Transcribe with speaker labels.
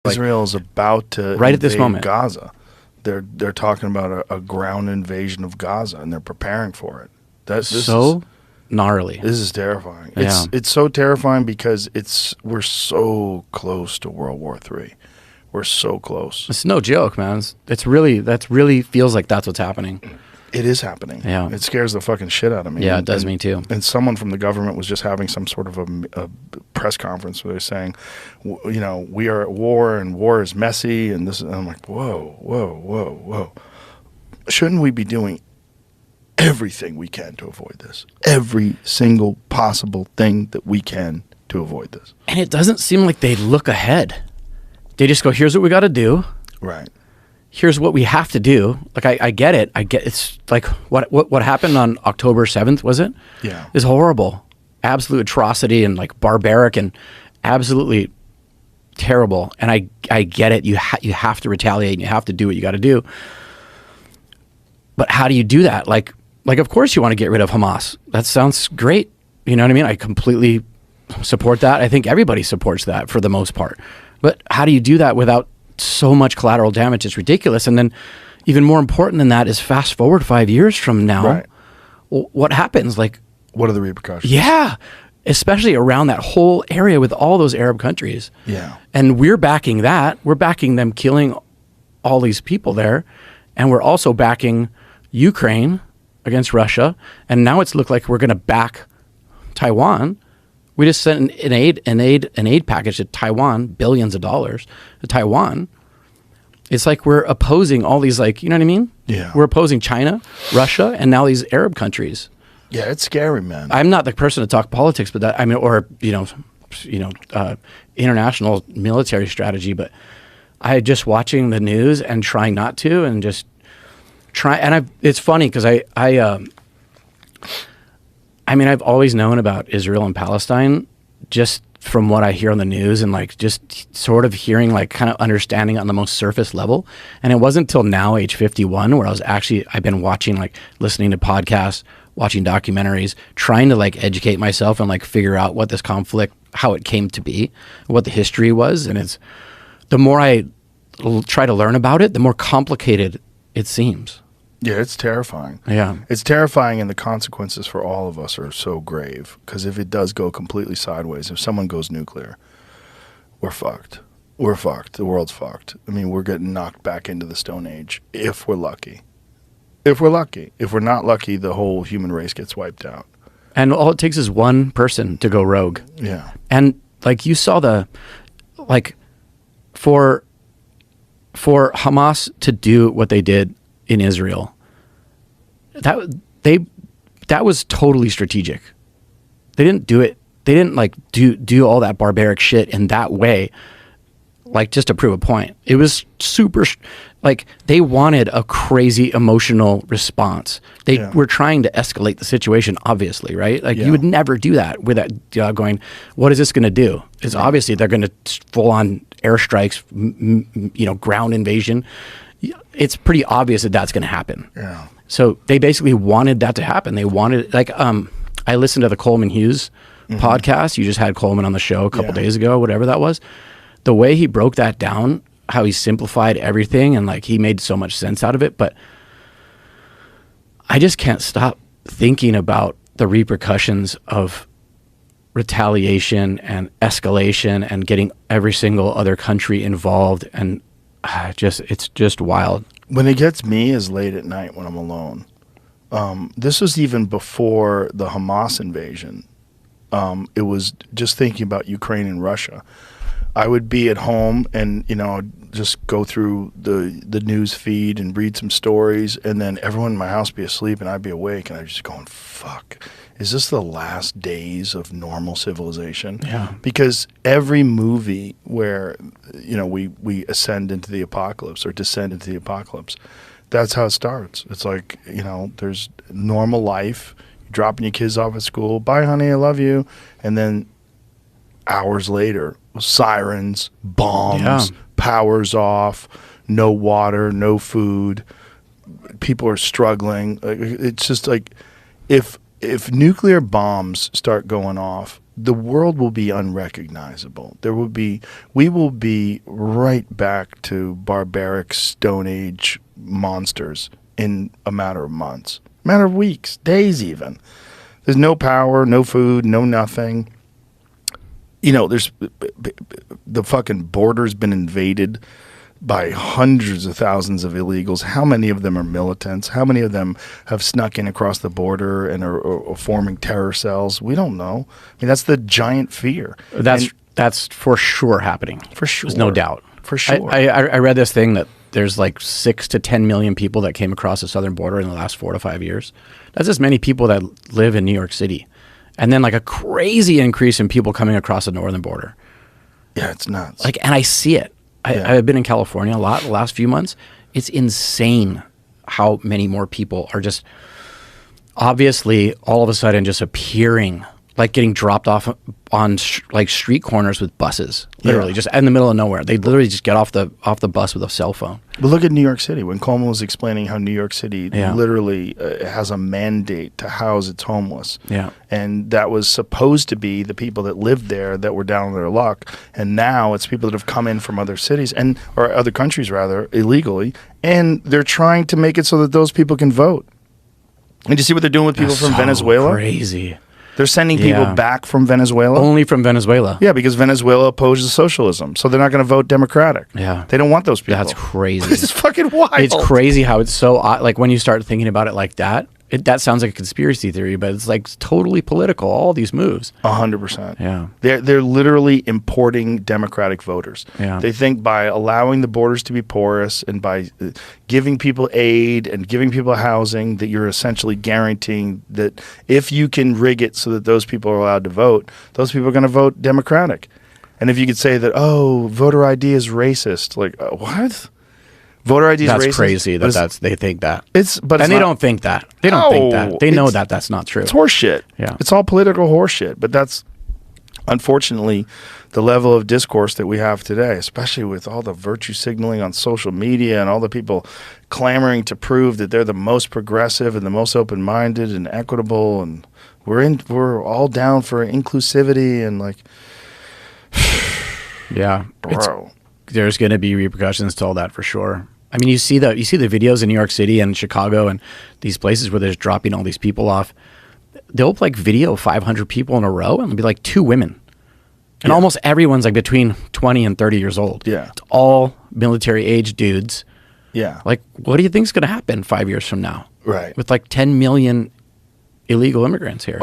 Speaker 1: Israel is about to
Speaker 2: right at this moment.
Speaker 1: Gaza. They're talking about a ground invasion of Gaza, and they're preparing for it. This is
Speaker 2: gnarly.
Speaker 1: This is terrifying.
Speaker 2: Yeah.
Speaker 1: It's so terrifying because we're so close to World War III. We're so close.
Speaker 2: It's no joke, man. That really feels like that's what's happening.
Speaker 1: It is happening.
Speaker 2: Yeah.
Speaker 1: It scares the fucking shit out of me.
Speaker 2: Yeah, it does me too.
Speaker 1: And someone from the government was just having some sort of a press conference where they're saying, we are at war and war is messy. And I'm like, whoa. Shouldn't we be doing everything we can to avoid this? Every single possible thing that we can to avoid this.
Speaker 2: And it doesn't seem like they look ahead. They just go, here's what we got to do.
Speaker 1: Right.
Speaker 2: Here's what we have to do. Like, I get it. It's like what happened on October 7th, was it?
Speaker 1: Yeah.
Speaker 2: Is horrible. Absolute atrocity and like barbaric and absolutely terrible. And I get it. You have to retaliate and you have to do what you got to do. But how do you do that? Like of course you want to get rid of Hamas. That sounds great. You know what I mean? I completely support that. I think everybody supports that for the most part. But how do you do that without so much collateral damage? It's ridiculous. And then even more important than that is fast forward 5 years from now.
Speaker 1: Right.
Speaker 2: What happens? Like,
Speaker 1: what are the repercussions?
Speaker 2: Yeah. Especially around that whole area with all those Arab countries.
Speaker 1: Yeah.
Speaker 2: And we're backing that. We're backing them killing all these people there. And we're also backing Ukraine against Russia. And now it's looked like we're going to back Taiwan. We just sent an aid package to Taiwan, billions of dollars to Taiwan. It's like we're opposing all these, like, you know what I mean?
Speaker 1: Yeah.
Speaker 2: We're opposing China, Russia, and now these Arab countries.
Speaker 1: Yeah, it's scary, man.
Speaker 2: I'm not the person to talk politics, but international military strategy. But I just watching the news and trying not to, and just try. And it's funny because I've always known about Israel and Palestine just from what I hear on the news and like just sort of hearing, like kind of understanding on the most surface level. And it wasn't until now, age 51, where I've been watching, like listening to podcasts, watching documentaries, trying to like educate myself and like figure out what this conflict, how it came to be, what the history was. And the more I try to learn about it, the more complicated it seems.
Speaker 1: Yeah, it's terrifying.
Speaker 2: Yeah.
Speaker 1: It's terrifying, and the consequences for all of us are so grave. Because if it does go completely sideways, if someone goes nuclear, we're fucked. We're fucked. The world's fucked. I mean, we're getting knocked back into the Stone Age, if we're lucky. If we're lucky. If we're not lucky, the whole human race gets wiped out.
Speaker 2: And all it takes is one person to go rogue.
Speaker 1: Yeah.
Speaker 2: And like you saw for Hamas to do what they did in Israel, that was totally strategic. They didn't do it. They didn't like do all that barbaric shit in that way, like just to prove a point. It was super, like they wanted a crazy emotional response. They were trying to escalate the situation, obviously, right? Like you would never do that with that going, what is this going to do? It's obviously they're going to full on airstrikes, ground invasion. It's pretty obvious that that's going to happen.
Speaker 1: Yeah.
Speaker 2: So they basically wanted that to happen. They wanted, like, I listened to the Coleman Hughes podcast. You just had Coleman on the show a couple days ago, whatever that was. The way he broke that down, how he simplified everything, and like he made so much sense out of it. But I just can't stop thinking about the repercussions of retaliation and escalation and getting every single other country involved, and it's just wild.
Speaker 1: When it gets me is late at night when I'm alone. This was even before the Hamas invasion. It was just thinking about Ukraine and Russia. I would be at home and, just go through the news feed and read some stories, and then everyone in my house would be asleep and I'd be awake, and I'd just going, fuck, is this the last days of normal civilization?
Speaker 2: Yeah. Because
Speaker 1: every movie where, we ascend into the apocalypse or descend into the apocalypse, that's how it starts. It's like, there's normal life, you're dropping your kids off at school, bye honey, I love you, and then hours later, sirens, bombs, powers off, no water, no food, people are struggling. It's just like if nuclear bombs start going off, the world will be unrecognizable. We will be right back to barbaric Stone Age monsters in a matter of months, a matter of weeks, days even. There's no power, no food, no nothing. You know, there's the fucking border's been invaded by hundreds of thousands of illegals. How many of them are militants? How many of them have snuck in across the border and are forming terror cells? We don't know. I mean, that's the giant fear.
Speaker 2: That's for sure happening.
Speaker 1: For sure.
Speaker 2: There's no doubt.
Speaker 1: For sure.
Speaker 2: I read this thing that there's like 6 to 10 million people that came across the southern border in the last 4 to 5 years. That's as many people that live in New York City. And then like a crazy increase in people coming across the northern border.
Speaker 1: Yeah, it's nuts.
Speaker 2: Like, and I see it. I've been in California a lot the last few months. It's insane how many more people are just obviously all of a sudden just appearing, like getting dropped off on like street corners with buses, literally just in the middle of nowhere. They literally just get off the bus with a cell phone.
Speaker 1: But look at New York City. When Coleman was explaining how New York City literally has a mandate to house its homeless. Yeah. And that was supposed to be the people that lived there that were down on their luck. And now it's people that have come in from other cities or other countries rather, illegally. And they're trying to make it so that those people can vote. And you see what they're doing with people from Venezuela?
Speaker 2: Crazy.
Speaker 1: They're sending people back from Venezuela.
Speaker 2: Only from Venezuela.
Speaker 1: Yeah, because Venezuela opposes socialism, so they're not going to vote Democratic.
Speaker 2: Yeah,
Speaker 1: they don't want those people.
Speaker 2: That's crazy.
Speaker 1: This is fucking wild.
Speaker 2: It's crazy how it's so like when you start thinking about it like that. That sounds like a conspiracy theory, but it's like totally political. All these moves.
Speaker 1: 100%.
Speaker 2: Yeah,
Speaker 1: they're literally importing Democratic voters.
Speaker 2: Yeah,
Speaker 1: they think by allowing the borders to be porous and by giving people aid and giving people housing that you're essentially guaranteeing that if you can rig it so that those people are allowed to vote, those people are going to vote Democratic. And if you could say that, oh, voter ID is racist, like what? Voter ID is racist.
Speaker 2: That's crazy. They think that.
Speaker 1: They
Speaker 2: don't think that. They don't think that. They know that that's not true.
Speaker 1: It's horseshit.
Speaker 2: Yeah,
Speaker 1: it's all political horseshit. But that's unfortunately the level of discourse that we have today, especially with all the virtue signaling on social media and all the people clamoring to prove that they're the most progressive and the most open-minded and equitable, and we're all down for inclusivity and like,
Speaker 2: yeah,
Speaker 1: bro.
Speaker 2: There's going to be repercussions to all that for sure. I mean, you see the videos in New York City and Chicago and these places where they're just dropping all these people off. They'll like video 500 people in a row and it'll be like 2 women. And almost everyone's like between 20 and 30 years old.
Speaker 1: Yeah.
Speaker 2: It's all military age dudes.
Speaker 1: Yeah.
Speaker 2: Like, what do you think's going to happen 5 years from now?
Speaker 1: Right.
Speaker 2: With like 10 million illegal immigrants here.